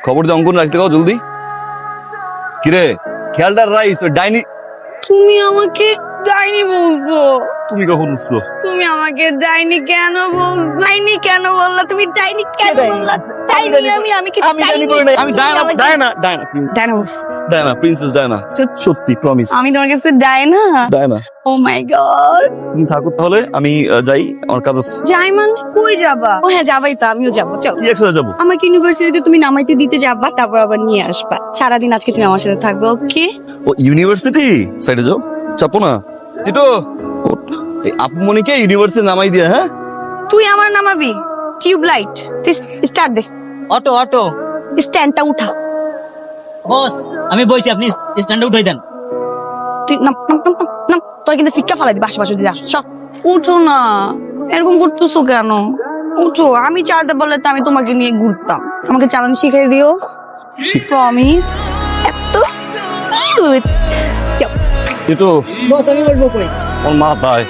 খবর দে অঙ্কুর রাখতে গাও জলদি। কিরে খেয়ালটা রাইস ডাইনি। তুমি আমাকে ডাইনি বলছো? তুমি কখন উঠছো? তুমি আমাকে ডাইনি কেন বললা? তুমি ডাইনি কেন বললা? ডাইনি আমি কি ডাইনি বলি নাই, আমি ডায়না ডায়না ডায়না ডাইনা বলছি। Diana princess Diana. সত্যি প্রমিস আমি তোমার কাছে ডাইনা? ডায়না। ও মাই গড। তুমি থাকো তাহলে, আমি যাই, আমার কাজ আছে। যাই মানে কই যাবা? ও হ্যাঁ যাবাই তো, আমিও যাবো। চলো কি একসাথে যাবো? আমাকে ইউনিভার্সিটিতে তুমি নামাইতে দিতে যাবা, তারপর আবার নিয়ে আসবা। সারাদিন আজকে তুমি আমার সাথে থাকবে, ওকে? ও ইউনিভার্সিটি সাইডে যাও, চাপো না। টিটো ওঠ। এই আপুমনিকে ইউনিভার্সিটি নামাই দিয়া। হ্যাঁ তুই আমার নামাবি? টিউবলাইট স্টার্ট দে। অটো অটো স্ট্যান্ডটা উঠা। বস আমি বইছি, আপনি স্ট্যান্ডে উঠাই দেন। তুই নাম নাম নাম নাম, নাম। তোর কিন্তু শিক্ষা ফালাই দিবি আশেপাশে যদি আসো। চল উঠো না, এরকম করতেছো কেন? উঠো, আমি চালাতে পারলে তো আমি তোমাকে নিয়ে ঘুরতাম। আমাকে চালানো শিখিয়ে দিও, প্রমিস। এত কিউট। চল টিটো বস আমি বলবো কই? ওর মা ভাই